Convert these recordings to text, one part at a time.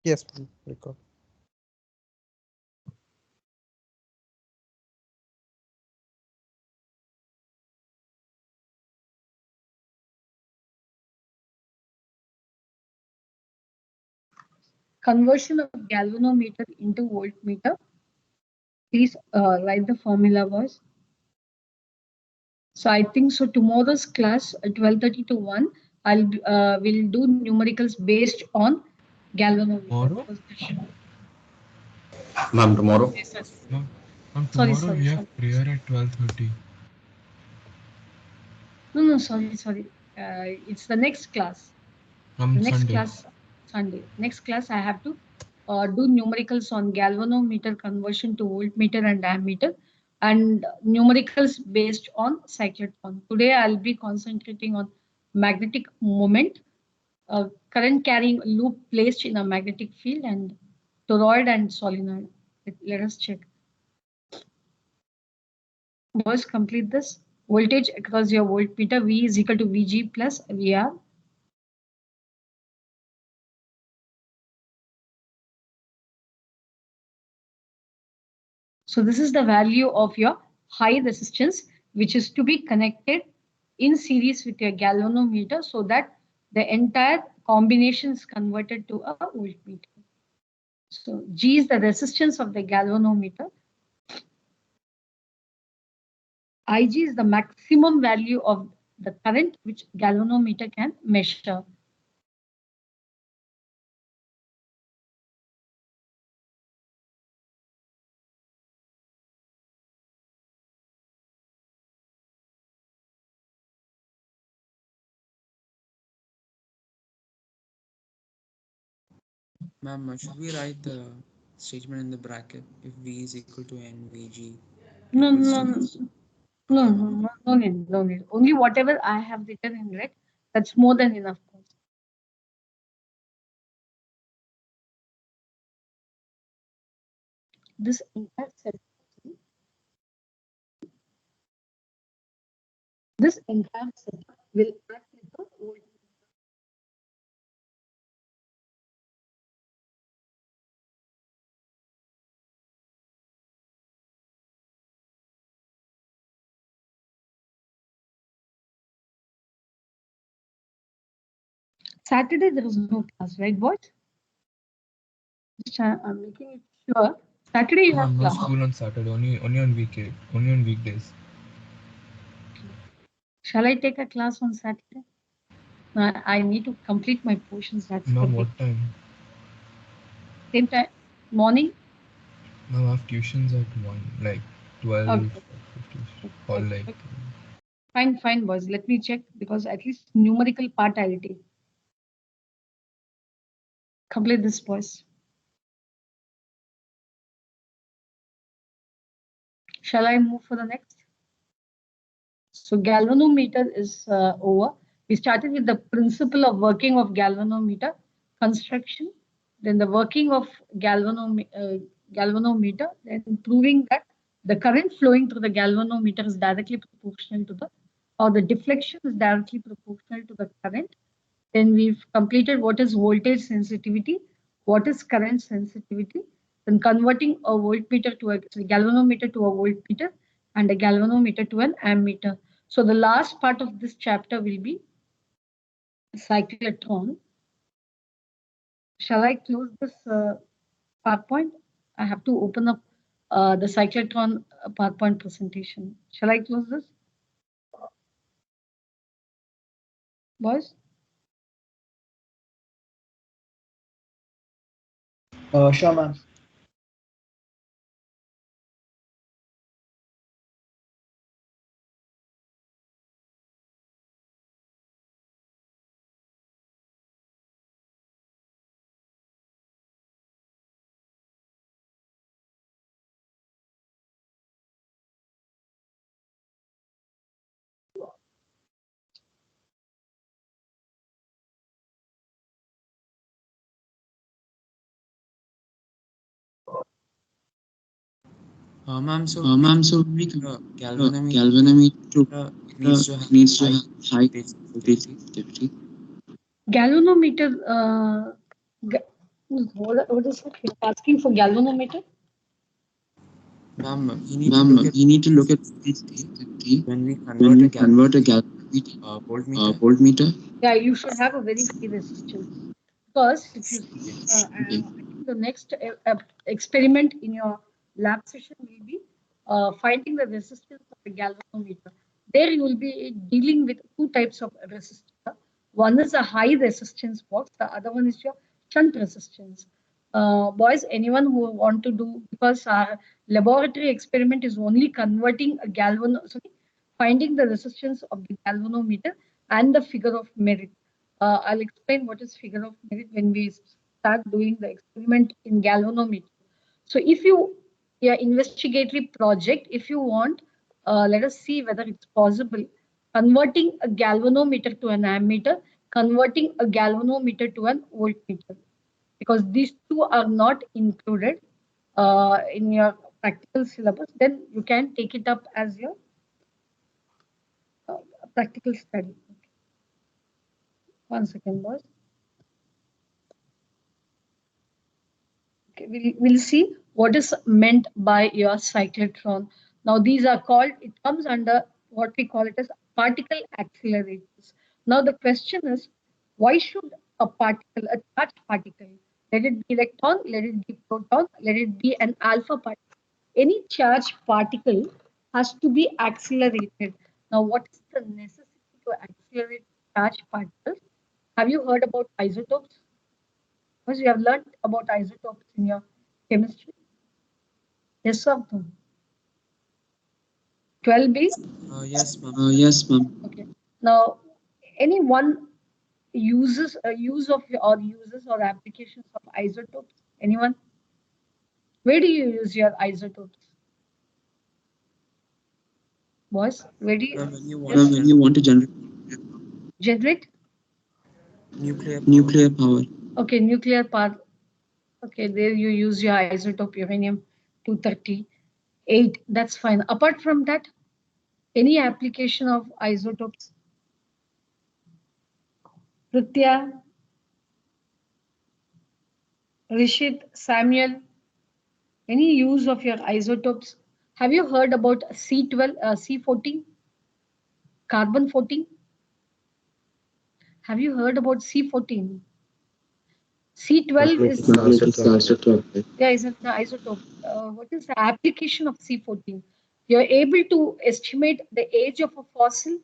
Yes, please record. Conversion of galvanometer into voltmeter. Please write the formula, boys. So I think so. Tomorrow's class at 12:30 to 1, I'll will do numericals based on galvanometer. Tomorrow? Ma'am, tomorrow? Yes, sir. Ma'am, ma'am, Sorry, tomorrow sorry, we have sorry. prayer at 12:30. No, sorry. It's the next class. The Ma'am, next Sunday. class, Sunday. Next class, I have to do numericals on galvanometer conversion to voltmeter and ammeter and numericals based on cyclotron. Today, I'll be concentrating on magnetic moment, current carrying loop placed in a magnetic field, and toroid and solenoid. Let us check. Boys, complete this. Voltage across your voltmeter V is equal to Vg plus VR. So this is the value of your high resistance, which is to be connected in series with your galvanometer so that the entire combination is converted to a voltmeter. So G is the resistance of the galvanometer. Ig is the maximum value of the current which galvanometer can measure. Ma'am, should we write the statement in the bracket if V is equal to NVG No, equals no, to no, no, okay, no, ma'am. no, no need, no need. Only whatever I have written in red, that's more than enough. This entire circuit, this entire setup will act like a voltmeter. Saturday there is no class, right, boys? I'm making it sure. Saturday you have Ma'am, no class. school on Saturday. Only on weekdays. Shall I take a class on Saturday? I need to complete my portions. That's the Ma'am, big. what time? Same time, morning. Ma'am, I have tuitions at 1, like 12, Okay, 50, or okay, like. okay. Fine, boys. Let me check because at least numerical part I will take. Complete this, boys. Shall I move for the next? So galvanometer is over. We started with the principle of working of galvanometer, construction, then the working of galvanometer, then proving that the current flowing through the galvanometer is directly proportional to the, or the deflection is directly proportional to the current. Then we've completed what is voltage sensitivity, what is current sensitivity, then converting a voltmeter to a galvanometer to a voltmeter and a galvanometer to an ammeter. So the last part of this chapter will be cyclotron. Shall I close this PowerPoint? I have to open up the cyclotron PowerPoint presentation. Shall I close this? Boys? Sure, ma'am. Ma'am, so we Ma'am, so we galvanometer galvanometer needs to have needs to high have high voltage voltage sensitivity. sensitivity. Galvanometer What is it? You're asking for galvanometer? Ma'am, you need to look at when we convert a voltmeter. Voltmeter. Yeah, you should have a very high resistance because if you see, I think the next experiment in your lab session will be finding the resistance of the galvanometer. There you will be dealing with two types of resistor. One is a high resistance box, the other one is your shunt resistance. Boys, anyone who want to do, because our laboratory experiment is only converting a finding the resistance of the galvanometer and the figure of merit. I'll explain what is figure of merit when we start doing the experiment in galvanometer. So if you, yeah, investigatory project, if you want, let us see whether it's possible converting a galvanometer to an ammeter, converting a galvanometer to an voltmeter, because these two are not included in your practical syllabus. Then you can take it up as your practical study. Okay. 1 second, boys. Okay, we'll see what is meant by your cyclotron. Now, these are called, it comes under what we call it as particle accelerators. Now, the question is, why should a particle, a charged particle, let it be electron, let it be proton, let it be an alpha particle, any charged particle has to be accelerated. Now, what is the necessity to accelerate charged particles? Have you heard about isotopes? Because you have learned about isotopes in your chemistry. Yes or no? 12B? Yes, ma'am. Yes, ma'am. Okay. Now, any one uses use of or uses or applications of isotopes? Anyone? Where do you use your isotopes? Boys, where do you Ma'am, when you want yes, to When you want to generate? nuclear power. Okay, nuclear power. Okay, there you use your isotope uranium 238. That's fine. Apart from that, any application of isotopes? Pritya, Rishit, Samuel, any use of your isotopes? Have you heard about C12, C14, carbon 14? Have you heard about C14? C12 is yeah, is an isotope. What is the application of C14? You're able to estimate the age of a fossil.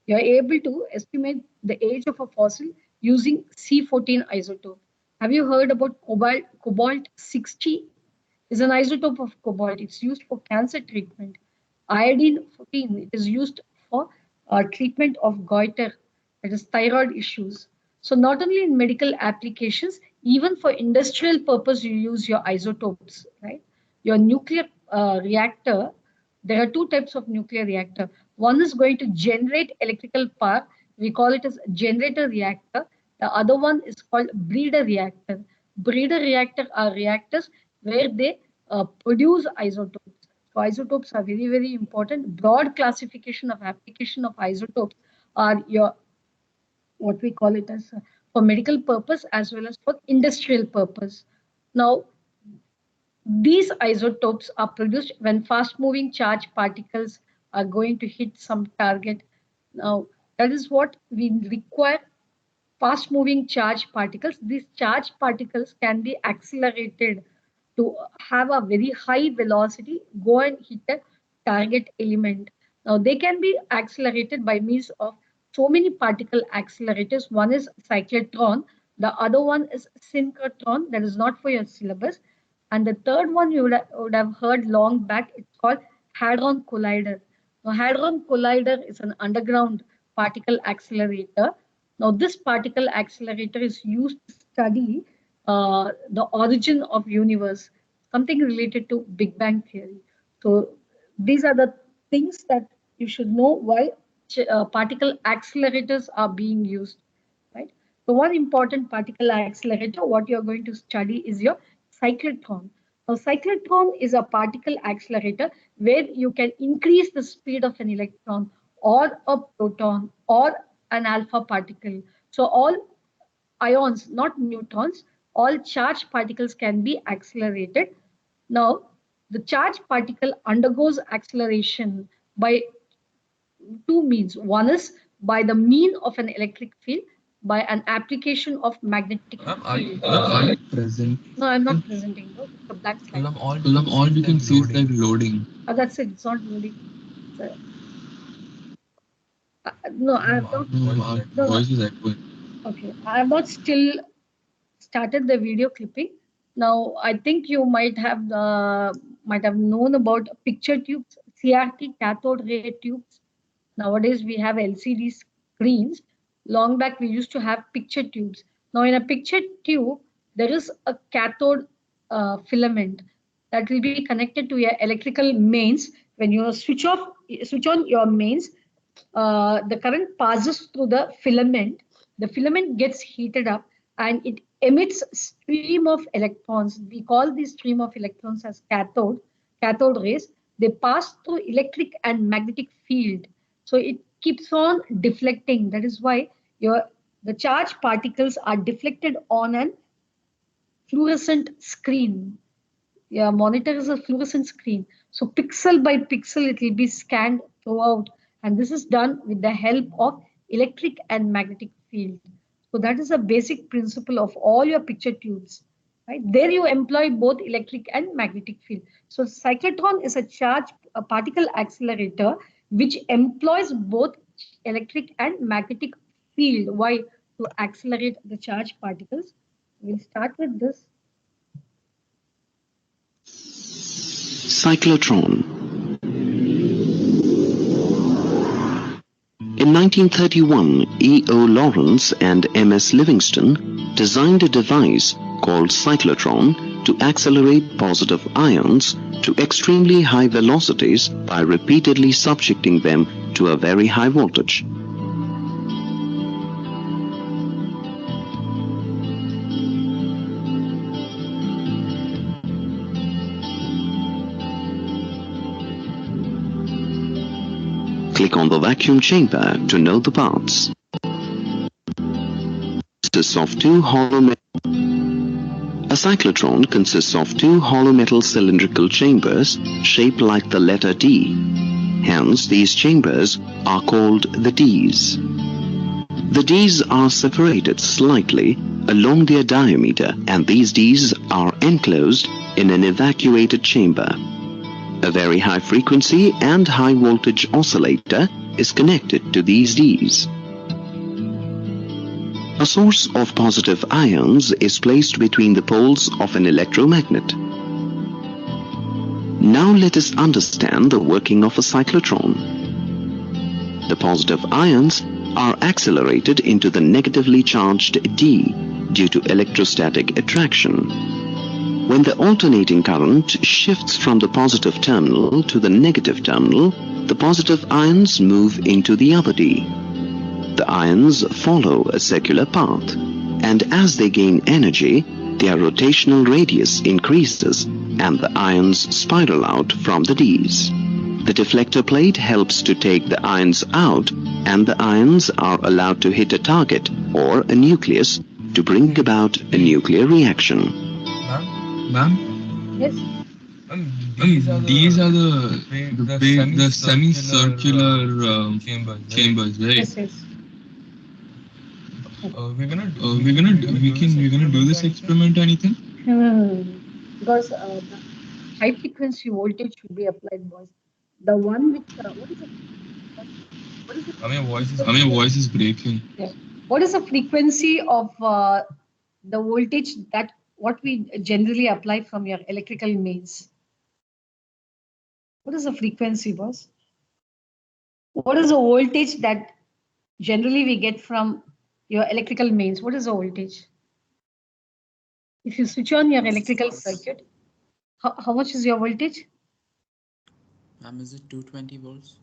You're able to estimate the age of a fossil using C14 isotope. Have you heard about cobalt? Cobalt 60 is an isotope of cobalt. It's used for cancer treatment. Iodine 14, it is used for treatment of goiter, that is thyroid issues. So not only in medical applications, even for industrial purpose, you use your isotopes, right? Your nuclear reactor, there are two types of nuclear reactor. One is going to generate electrical power. We call it as generator reactor. The other one is called breeder reactor. Breeder reactor are reactors where they produce isotopes. So isotopes are very, very important. Broad classification of application of isotopes are your what we call it as for medical purpose as well as for industrial purpose. Now, these isotopes are produced when fast-moving charged particles are going to hit some target. Now, that is what we require fast-moving charged particles. These charged particles can be accelerated to have a very high velocity, go and hit a target element. Now, they can be accelerated by means of so many particle accelerators. One is cyclotron, the other one is synchrotron, that is not for your syllabus. And the third one you would have heard long back, it's called Hadron Collider. Now, Hadron Collider is an underground particle accelerator. Now, this particle accelerator is used to study the origin of universe, something related to Big Bang theory. So, these are the things that you should know why particle accelerators are being used, right? So, one important particle accelerator, what you're going to study is your cyclotron. Now, cyclotron is a particle accelerator where you can increase the speed of an electron or a proton or an alpha particle. So all ions, not neutrons, all charged particles can be accelerated. Now, the charged particle undergoes acceleration by two means. One is by the mean of an electric field, by an application of magnetic field. Are you present? No, I'm not presenting. No, it's a blank slide. All we can see is like loading. That's it. It's not loading. No, I have not. Our No, voice is echoing. okay, I have not still started the video clipping. Now, I think you might have known about picture tubes, CRT, cathode ray tubes. Nowadays, we have LCD screens. Long back, we used to have picture tubes. Now, in a picture tube, there is a cathode filament that will be connected to your electrical mains. When you switch on your mains, the current passes through the filament. The filament gets heated up and it emits stream of electrons. We call this stream of electrons as cathode rays. They pass through electric and magnetic field. So it keeps on deflecting. That is why the charged particles are deflected on an fluorescent screen. Your monitor is a fluorescent screen. So pixel by pixel, it will be scanned throughout. And this is done with the help of electric and magnetic field. So that is a basic principle of all your picture tubes. Right? There you employ both electric and magnetic field. So cyclotron is a particle accelerator which employs both electric and magnetic field. Why? To accelerate the charged particles. We'll start with this. Cyclotron. In 1931, E.O. Lawrence and M.S. Livingston designed a device called cyclotron to accelerate positive ions to extremely high velocities by repeatedly subjecting them to a very high voltage. Click on the vacuum chamber to know the parts. Consists of two hollow A cyclotron consists of two hollow metal cylindrical chambers shaped like the letter D. Hence, these chambers are called the Ds. The Ds are separated slightly along their diameter, and these Ds are enclosed in an evacuated chamber. A very high frequency and high voltage oscillator is connected to these Ds. A source of positive ions is placed between the poles of an electromagnet. Now let us understand the working of a cyclotron. The positive ions are accelerated into the negatively charged D due to electrostatic attraction. When the alternating current shifts from the positive terminal to the negative terminal, the positive ions move into the other D. The ions follow a circular path, and as they gain energy, their rotational radius increases and the ions spiral out from the Ds. The deflector plate helps to take the ions out, and the ions are allowed to hit a target or a nucleus to bring about a nuclear reaction. Ma'am? Yes. These are the semicircular chambers, right? Yes, yes. We're gonna do this experiment or anything? Because the high frequency voltage should be applied, boys. The one which what is it? Your voice is breaking. Yeah. What is the frequency of the voltage that what we generally apply from your electrical mains? What is the frequency, boss? What is the voltage that generally we get from your electrical mains? What is the voltage? If you switch on your electrical circuit, how much is your voltage? Is it 220 volts?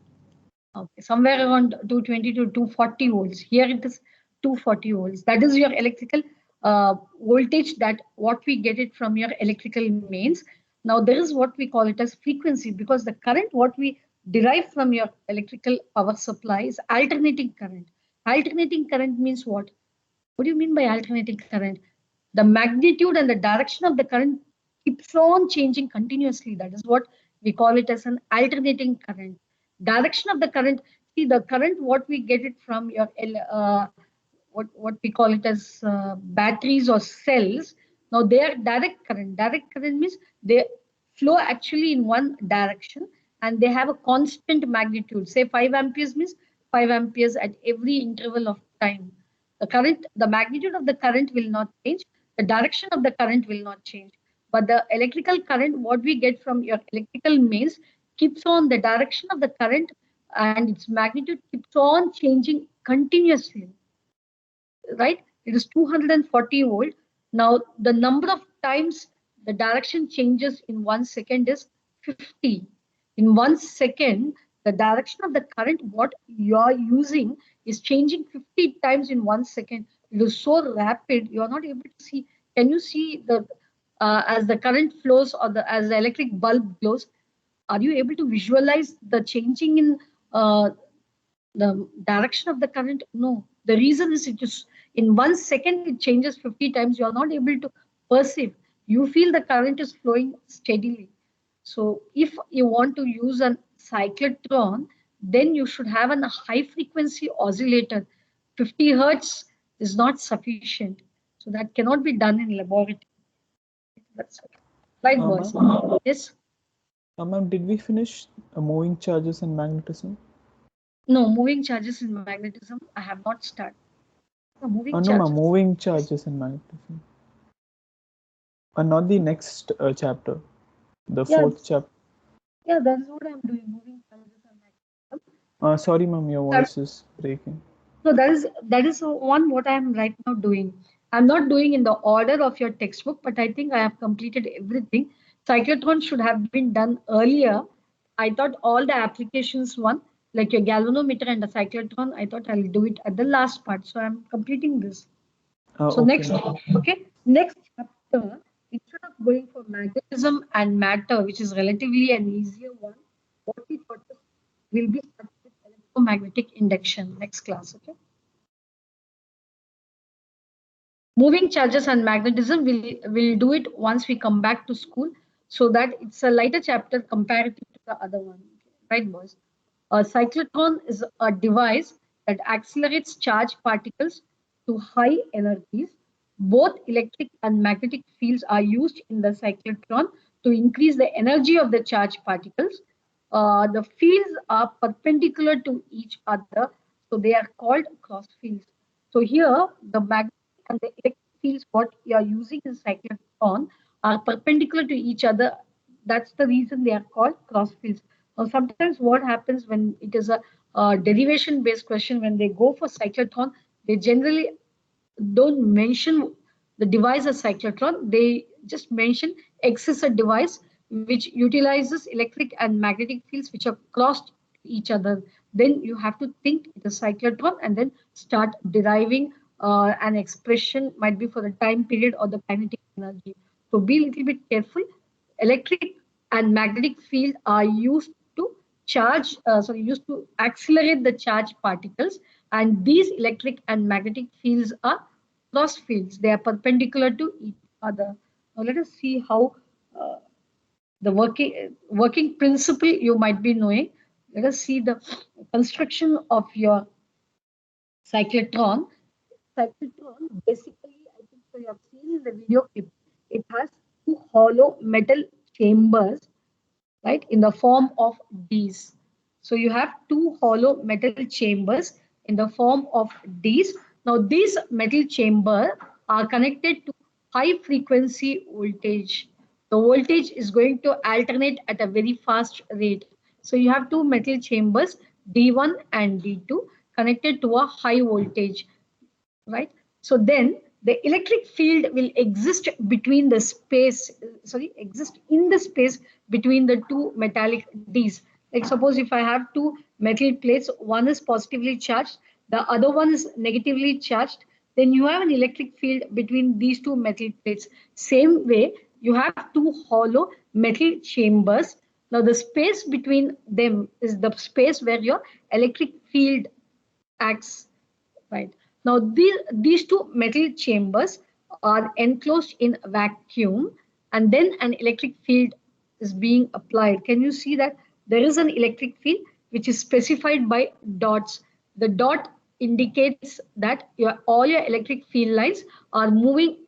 Okay, somewhere around 220 to 240 volts. Here it is 240 volts. That is your electrical voltage, that what we get it from your electrical mains. Now there is what we call it as frequency, because the current what we derive from your electrical power supply is alternating current. Alternating current means what? What do you mean by alternating current? the magnitude and the direction of the current keeps on changing continuously. That is what we call it as an alternating current. Direction of the current, see the current, what we get it from your what we call it as batteries or cells. Now they are direct current. Direct current means they flow actually in one direction and they have a constant magnitude. Say 5 amperes means 5 amperes at every interval of time. The current, the magnitude of the current will not change. The direction of the current will not change. But the electrical current, what we get from your electrical mains, keeps on the direction of the current and its magnitude keeps on changing continuously, right? It is 240 volt. Now, the number of times the direction changes in 1 second is 50. In 1 second, the direction of the current, what you are using, is changing 50 times in 1 second. It is so rapid, you are not able to see. Can you see the as the current flows or as the electric bulb glows? Are you able to visualize the changing in the direction of the current? No. The reason is it is in 1 second it changes 50 times. You are not able to perceive. You feel the current is flowing steadily. So if you want to use a cyclotron, then you should have a high frequency oscillator. 50 hertz is not sufficient. So that cannot be done in laboratory. That's right, boys. Yes. Ma'am, did we finish moving charges and magnetism? No, moving charges in magnetism, I have not started. No, moving no, charges. moving charges in magnetism. Not the next chapter, the fourth chapter. Yeah, that's what I'm doing, moving charges and magnetism. Sorry, ma'am, your voice is breaking. So that is one what I'm right now doing. I'm not doing in the order of your textbook, but I think I have completed everything. Cyclotron should have been done earlier. I thought all the applications one, like your galvanometer and the cyclotron, I thought I'll do it at the last part. So I'm completing this. So okay. Next chapter, instead of going for magnetism and matter, which is relatively an easier one, what we thought will be electromagnetic induction. Next class, okay? Moving charges and magnetism, we'll do it once we come back to school, so that it's a lighter chapter comparative to the other one. Right, boys? A cyclotron is a device that accelerates charged particles to high energies. Both electric and magnetic fields are used in the cyclotron to increase the energy of the charged particles. The fields are perpendicular to each other, so they are called cross fields. So here, the magnetic and the electric fields what you are using in cyclotron are perpendicular to each other. That's the reason they are called cross fields. Now, sometimes what happens when it is a derivation-based question, when they go for cyclotron, they generally don't mention the device as cyclotron. They just mention X is a device which utilizes electric and magnetic fields which are crossed each other. Then you have to think it is cyclotron and then start deriving an expression, might be for the time period or the kinetic energy. So be a little bit careful. Electric and magnetic field are used to charge, used to accelerate the charged particles, and these electric and magnetic fields are cross fields. They are perpendicular to each other. Now let us see how the working principle you might be knowing. Let us see the construction of your cyclotron. Cyclotron, basically, I think so you have seen in the video clip, it has two hollow metal chambers, right, in the form of Ds. So you have two hollow metal chambers in the form of Ds. Now these metal chambers are connected to high frequency voltage. The voltage is going to alternate at a very fast rate. So you have two metal chambers, D1 and D2, connected to a high voltage, right? So then the electric field will exist between the space, exist in the space between the two metallic Ds. Like suppose if I have two metal plates, one is positively charged, the other one is negatively charged, then you have an electric field between these two metal plates. Same way, you have two hollow metal chambers. Now the space between them is the space where your electric field acts, right? Now these two metal chambers are enclosed in a vacuum, and then an electric field is being applied. Can you see that there is an electric field which is specified by dots? The dot indicates that all your electric field lines are moving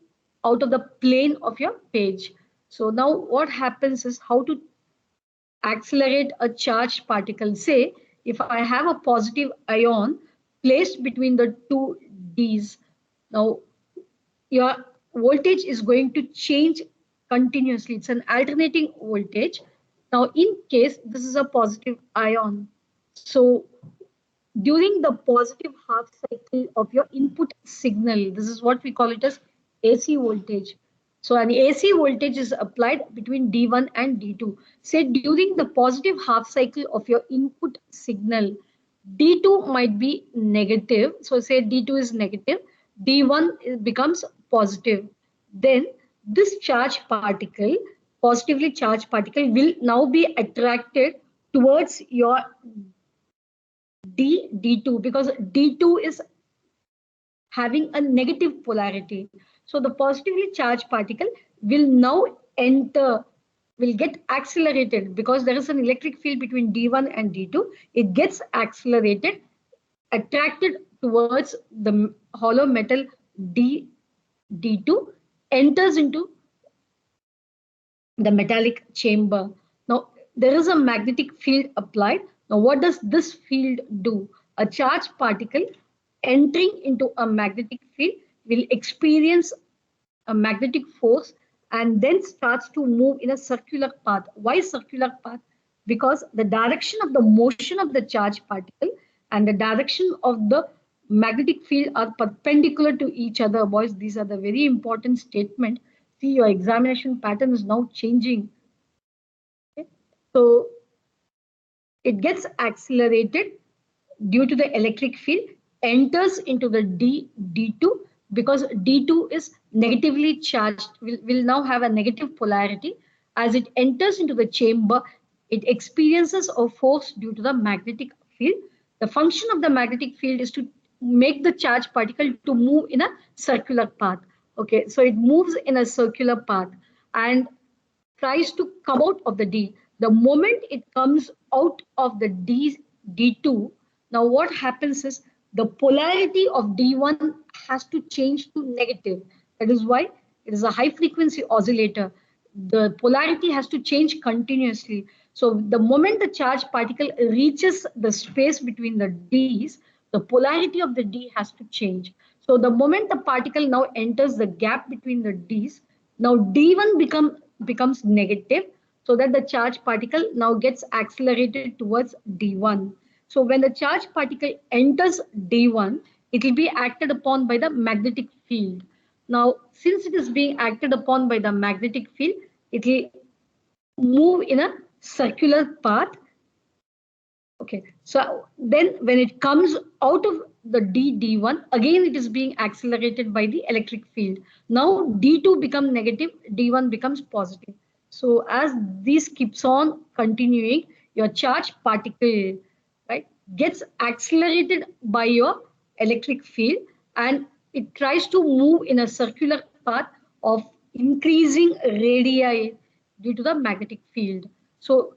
out of the plane of your page. So now what happens is how to accelerate a charged particle. Say, if I have a positive ion placed between the two Ds, now your voltage is going to change continuously. It's an alternating voltage. Now, in case this is a positive ion, so during the positive half cycle of your input signal, this is what we call it as AC voltage. So an AC voltage is applied between D1 and D2. Say during the positive half cycle of your input signal, D2 might be negative. So say D2 is negative, D1 becomes positive. Then this charged particle, positively charged particle, will now be attracted towards your D2 because D2 is having a negative polarity. So the positively charged particle will now enter, will get accelerated because there is an electric field between D1 and D2. It gets accelerated, attracted towards the hollow metal D2, enters into the metallic chamber. Now, there is a magnetic field applied. Now, what does this field do? A charged particle entering into a magnetic field will experience a magnetic force and then starts to move in a circular path. Why circular path? Because the direction of the motion of the charged particle and the direction of the magnetic field are perpendicular to each other. Boys, these are the very important statement. See, your examination pattern is now changing. Okay? So it gets accelerated due to the electric field, enters into the D2 because D2 is negatively charged, will now have a negative polarity. As it enters into the chamber, it experiences a force due to the magnetic field. The function of the magnetic field is to make the charged particle to move in a circular path. Okay, so it moves in a circular path and tries to come out of the D. The moment it comes out of the D2, now what happens is the polarity of D1 has to change to negative. That is why it is a high frequency oscillator. The polarity has to change continuously. So the moment the charged particle reaches the space between the Ds, the polarity of the D has to change. So the moment the particle now enters the gap between the Ds, now D1 becomes negative, so that the charged particle now gets accelerated towards D1. So when the charged particle enters D1, it will be acted upon by the magnetic field. Now, since it is being acted upon by the magnetic field, it will move in a circular path. Okay, so then when it comes out of the D1, again it is being accelerated by the electric field. Now D2 becomes negative, D1 becomes positive. So as this keeps on continuing, your charged particle, right, gets accelerated by your electric field and it tries to move in a circular path of increasing radii due to the magnetic field. So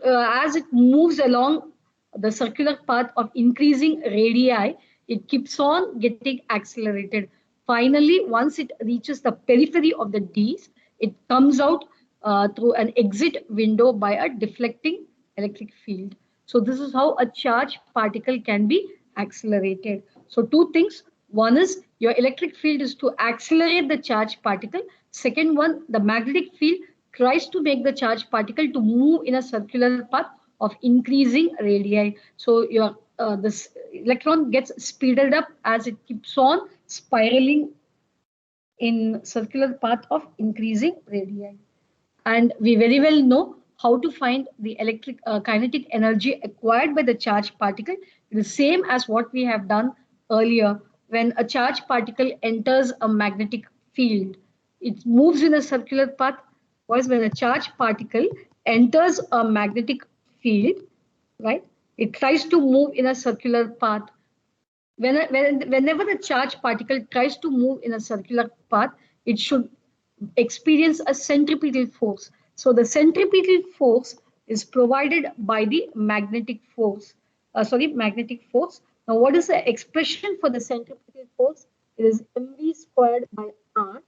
as it moves along the circular path of increasing radii, it keeps on getting accelerated. Finally, once it reaches the periphery of the Ds, it comes out through an exit window by a deflecting electric field. So this is how a charged particle can be accelerated. So two things. One is your electric field is to accelerate the charged particle. Second one, the magnetic field tries to make the charged particle to move in a circular path of increasing radii. So your this electron gets speeded up as it keeps on spiraling in circular path of increasing radii. And we very well know how to find the electric kinetic energy acquired by the charged particle. It is same as what we have done earlier. When a charged particle enters a magnetic field, it moves in a circular path. Whereas when a charged particle enters a magnetic field, right, it tries to move in a circular path. Whenever the charged particle tries to move in a circular path, it should experience a centripetal force. So the centripetal force is provided by the magnetic force. Magnetic force. Now, what is the expression for the centripetal force? It is mv squared by r.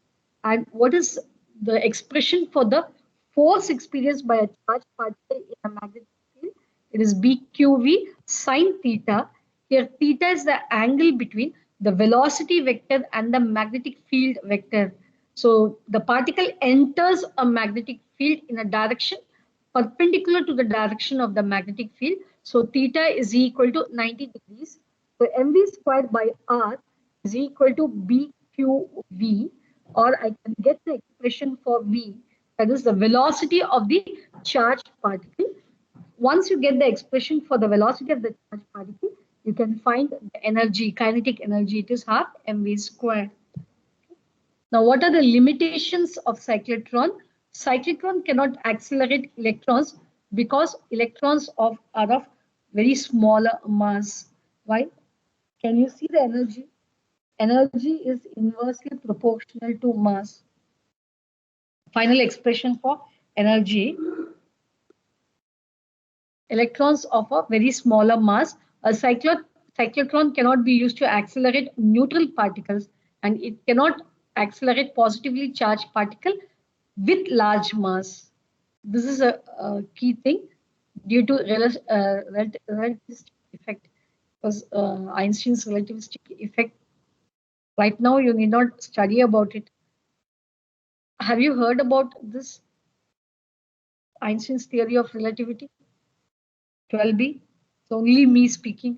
And what is the expression for the force experienced by a charged particle in a magnetic field? It is bqv sine theta. Here, theta is the angle between the velocity vector and the magnetic field vector. So the particle enters a magnetic field in a direction perpendicular to the direction of the magnetic field. So theta is equal to 90 degrees. So mv squared by r is equal to bqv, or I can get the expression for v, that is the velocity of the charged particle. Once you get the expression for the velocity of the charged particle, you can find the energy, kinetic energy. It is half mv squared. Now, what are the limitations of cyclotron? Cyclotron cannot accelerate electrons because electrons are of very smaller mass. Why? Can you see the energy? Energy is inversely proportional to mass. Final expression for energy. Electrons of a very smaller mass. A cyclotron cannot be used to accelerate neutral particles, and it cannot accelerate positively charged particle with large mass. This is a key thing due to relativistic effect, because Einstein's relativistic effect. Right now, you need not study about it. Have you heard about this Einstein's theory of relativity? 12B. It's only me speaking.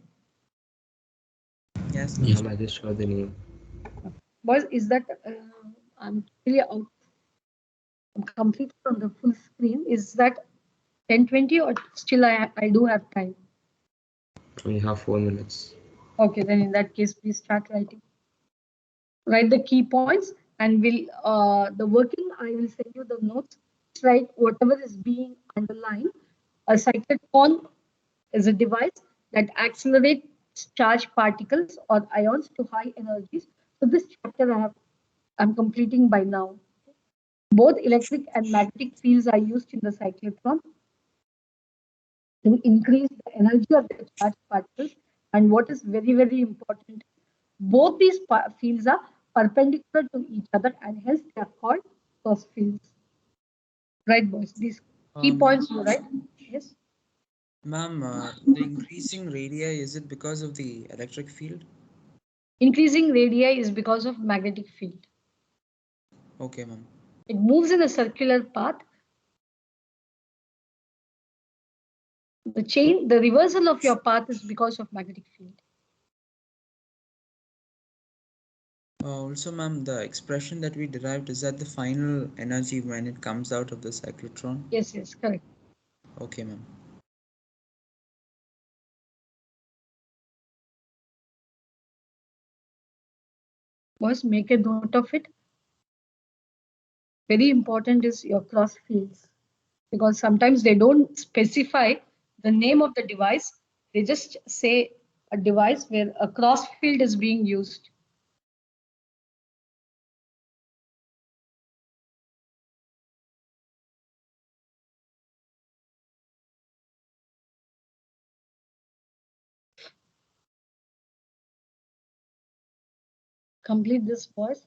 Yes, Yes. ma'am. I just saw the name. Boys, is that I'm really out? I'm completely on the full screen. Is that 10:20 or still I do have time? We have 4 minutes. Okay, then in that case, please start writing. Write the key points, and the working, I will send you the notes. Write whatever is being underlined. A cyclotron is a device that accelerates charged particles or ions to high energies. So this chapter I'm completing by now. Both electric and magnetic fields are used in the cyclotron to increase the energy of the charged particles. And what is very, very important, both these fields are perpendicular to each other, and hence they are called cross fields. Right, boys? These key points you write. Yes. Ma'am, the increasing radii, is it because of the electric field? Increasing radii is because of magnetic field. Okay, ma'am. It moves in a circular path. The reversal of your path is because of magnetic field. Also, ma'am, the expression that we derived, is that the final energy when it comes out of the cyclotron? Yes, yes, correct. Okay, ma'am. Boys, make a note of it. Very important is your cross fields, because sometimes they don't specify the name of the device. They just say a device where a cross field is being used. Complete this first.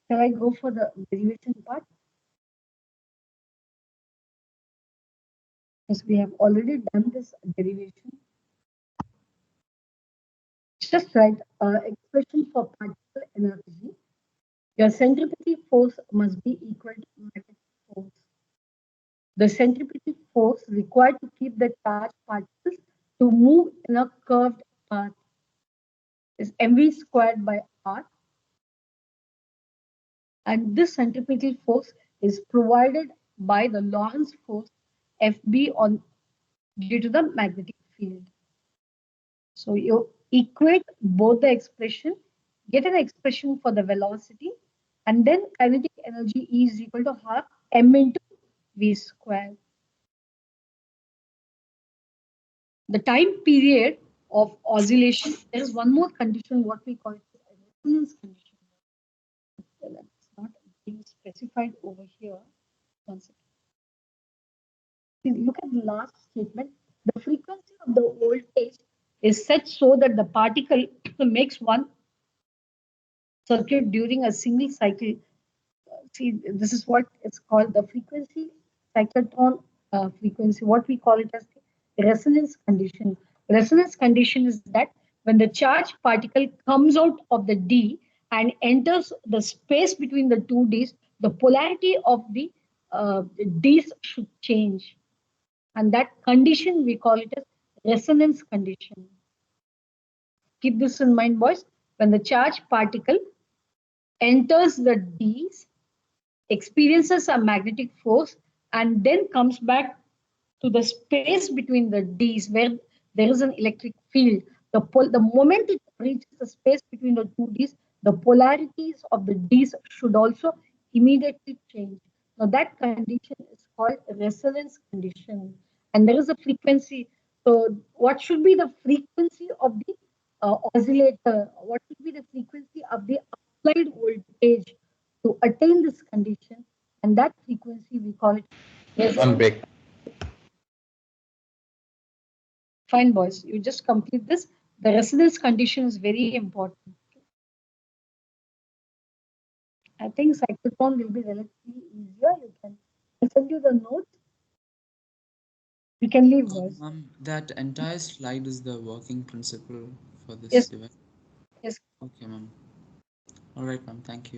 Shall I go for the derivation part? Because we have already done this derivation. Just write expression for particle energy. Your centripetal force must be equal to magnetic force. The centripetal force required to keep the charged particles to move in a curved path is mv squared by r. And this centripetal force is provided by the Lorentz force FB on due to the magnetic field. So you equate both the expression, get an expression for the velocity, and then kinetic energy E is equal to half m into v squared. The time period of oscillation, there is one more condition, what we call it resonance condition. It's not being specified over here. One second. Look at the last statement. The frequency of the voltage is set so that the particle makes one circuit during a single cycle. See, this is what is called the frequency cyclotron frequency. What we call it as the resonance condition. Resonance condition is that when the charged particle comes out of the D and enters the space between the two Ds, the polarity of the Ds should change. And that condition, we call it as resonance condition. Keep this in mind, boys. When the charged particle enters the Ds, experiences a magnetic force, and then comes back to the space between the Ds where there is an electric field. The moment it reaches the space between the two Ds, the polarities of the Ds should also immediately change. Now that condition is called resonance condition. And there is a frequency. So what should be the frequency of the oscillator? What should be the frequency of the applied voltage to attain this condition? And that frequency we call it resonance. Break. Fine, boys. You just complete this. The resonance condition is very important. I think cyclotron will be relatively easier. You can I'll send you the notes. You can leave, boys. That entire slide is the working principle for this Yes. device. Yes. Okay, ma'am. All right, ma'am. Thank you.